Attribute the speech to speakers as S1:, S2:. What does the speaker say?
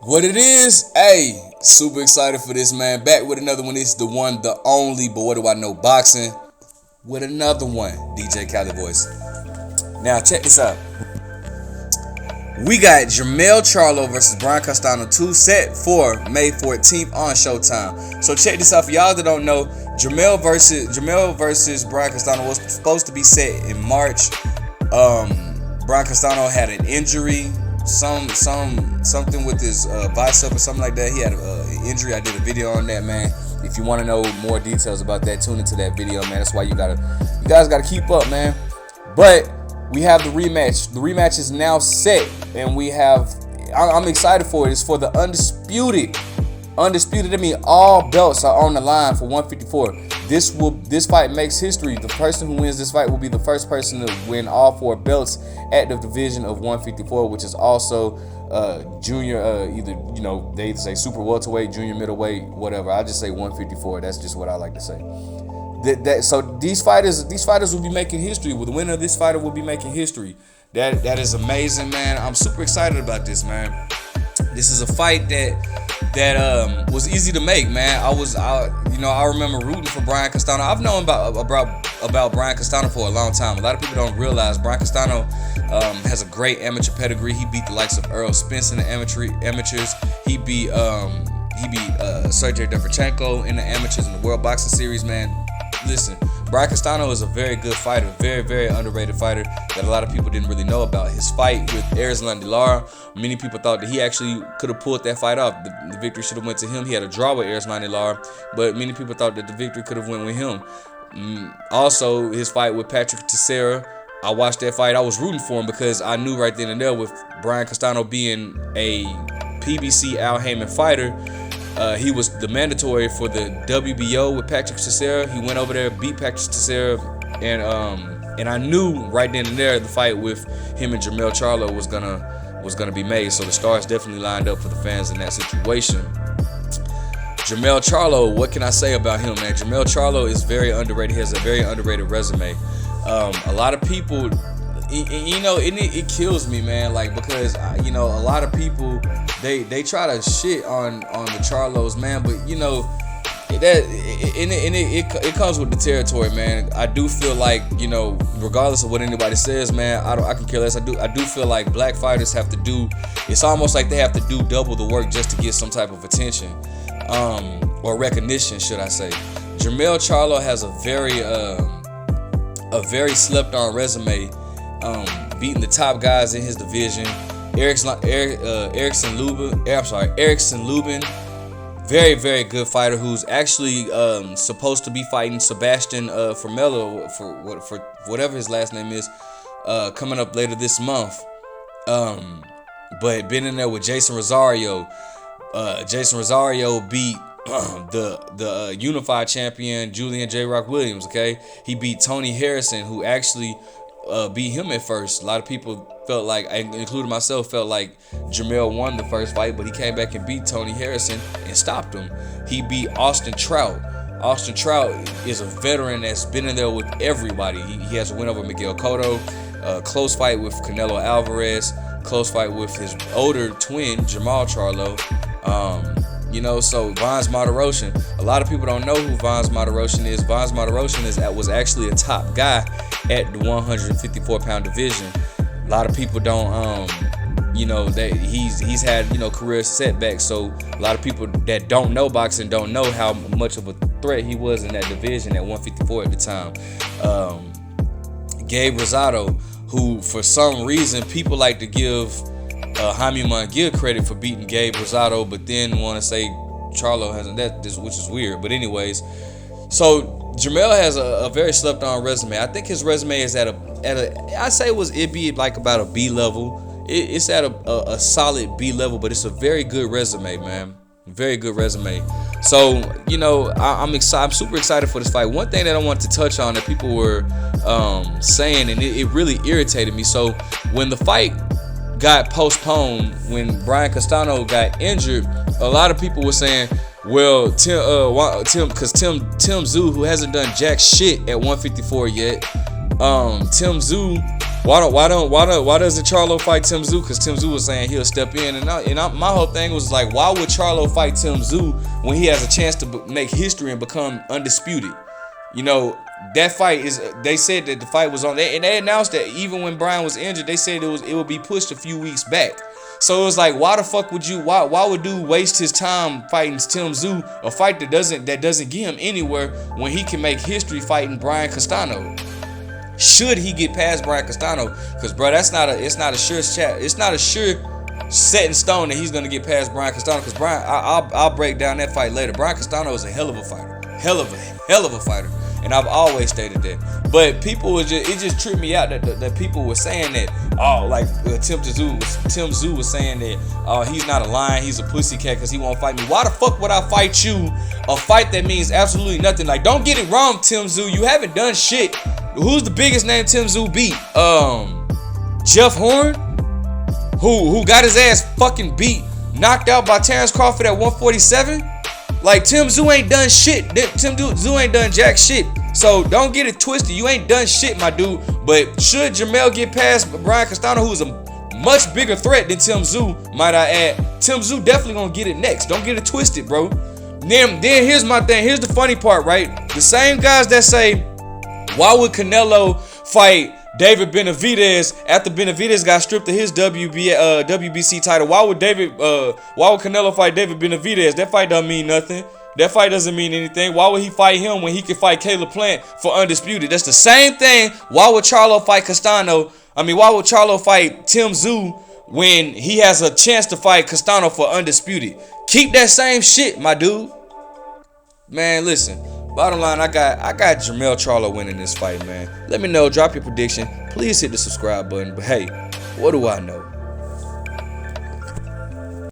S1: What it is, hey, super excited for this, man. Back with another one. It's the one, the only, but what do I know? Boxing with another one. DJ Cali Voice. Now, check this out. We got Jermell Charlo versus Brian Castano 2 set for May 14th on Showtime. So check this out for y'all that don't know. Jermell versus Brian Castano was supposed to be set in March. Brian Castano had an injury, something with his bicep or something like that. He had an injury. I did a video on that, man. If you want to know more details about that, tune into that video, man. That's why you guys gotta keep up, man. But we have the rematch. The rematch is now set, and I'm excited for it. It's for the undisputed. I mean, all belts are on the line for 154. This fight makes history. The person who wins this fight will be the first person to win all 4 belts at the division of 154, which is also junior. They either say super welterweight, junior middleweight, whatever. I just say 154. That's just what I like to say. So these fighters will be making history. Well, the winner of this fighter will be making history. That is amazing, man. I'm super excited about this, man. This is a fight that was easy to make, man. I remember rooting for Brian Castano. I've known about Brian Castano for a long time. A lot of people don't realize Brian Castano has a great amateur pedigree. He beat the likes of Earl Spence in the amateurs. He beat Sergey Derevchenko in the amateurs in the World Boxing Series, man. Listen, Brian Castano is a very good fighter, very, very underrated fighter that a lot of people didn't really know about. His fight with Erislandy Lara, many people thought that he actually could have pulled that fight off. The victory should have went to him. He had a draw with Erislandy Lara, but many people thought that the victory could have went with him. Also, his fight with Patrick Teixeira, I watched that fight. I was rooting for him because I knew right then and there with Brian Castano being a PBC Al Heyman fighter, he was the mandatory for the WBO with Patrick Teixeira. He went over there, beat Patrick Teixeira, and I knew right then and there the fight with him and Jermell Charlo was gonna be made. So the stars definitely lined up for the fans in that situation. Jermell Charlo, what can I say about him, man? Jermell Charlo is very underrated. He has a very underrated resume. A lot of people, it kills me, man. Like, because a lot of people they try to shit on the Charlos, man. But it comes with the territory, man. I do feel like regardless of what anybody says, man, I can care less. I do feel like black fighters have to do. It's almost like they have to do double the work just to get some type of attention, or recognition, should I say? Jermell Charlo has a very slept-on resume. Beating the top guys in his division. Erickson Lubin, very, very good fighter who's actually supposed to be fighting Sebastian Formello for whatever his last name is, coming up later this month. But been in there with Jason Rosario. Jason Rosario beat the unified champion Julian J. Rock Williams. Okay, he beat Tony Harrison, who actually beat him at first. A lot of people felt like, including myself, felt like Jermell won the first fight, but he came back and beat Tony Harrison and stopped him. He beat Austin Trout. Austin Trout is a veteran that's been in there with everybody. He has a win over Miguel Cotto, close fight with Canelo Alvarez, close fight with his older twin Jermell Charlo. So Vance Martirosyan, a lot of people don't know who Vance Martirosyan is. Vance Martirosyan was actually a top guy at the 154-pound division. A lot of people don't, that he's had, career setbacks. So a lot of people that don't know boxing don't know how much of a threat he was in that division at 154 at the time. Gabe Rosado, who for some reason people like to give Jaime Munguia credit for beating Gabe Rosado, but then want to say Charlo hasn't, which is weird. But anyways, so Jermell has a very slept-on resume. I think his resume is at it'd be like about a B level. It's at a solid B level, but it's a very good resume, man. Very good resume. So I'm super excited for this fight. One thing that I want to touch on that people were saying, and it really irritated me. So when the fight got postponed, when Brian Castano got injured, a lot of people were saying, well, Tim Tszyu, who hasn't done jack shit at 154 yet, Tim Tszyu Why doesn't Charlo fight Tim Tszyu? Because Tim Tszyu was saying he'll step in, and my whole thing was like, why would Charlo fight Tim Tszyu when he has a chance to make history and become undisputed? You know, that fight is. They said that the fight was on there, and they announced that even when Brian was injured, they said it would be pushed a few weeks back. So it was like, why the fuck would you? Why would dude waste his time fighting Tim Tszyu, a fight that doesn't get him anywhere when he can make history fighting Brian Castano? Should he get past Brian Castano? Because bro, it's not a sure set in stone that he's gonna get past Brian Castano. Because Brian, I'll break down that fight later. Brian Castano is a hell of a fighter, hell of a fighter. And I've always stated that. But people it just tripped me out that people were saying that, like Tim Tszyu was saying that he's not a lion, he's a pussycat because he won't fight me. Why the fuck would I fight you a fight that means absolutely nothing? Like, don't get it wrong, Tim Tszyu, you haven't done shit. Who's the biggest name Tim Tszyu beat? Jeff Horn, who got his ass fucking beat, knocked out by Terrence Crawford at 147. Like, Tim Tszyu ain't done shit. Tim Tszyu ain't done jack shit. So don't get it twisted. You ain't done shit, my dude. But should Jermell get past Brian Castano, who's a much bigger threat than Tim Tszyu, might I add, Tim Tszyu definitely gonna get it next. Don't get it twisted, bro. Then here's my thing. Here's the funny part, right? The same guys that say, why would Canelo fight David Benavidez after Benavidez got stripped of his WBC title? Why would Canelo fight David Benavidez? That fight doesn't mean nothing. That fight doesn't mean anything. Why would he fight him when he could fight Caleb Plant for undisputed? That's the same thing. Why would Charlo fight Castano? Why would Charlo fight Tim Tszyu when he has a chance to fight Castano for undisputed? Keep that same shit, my dude. Man, listen. Bottom line, I got Jermell Charlo winning this fight, man. Let me know. Drop your prediction. Please hit the subscribe button. But hey, what do I know?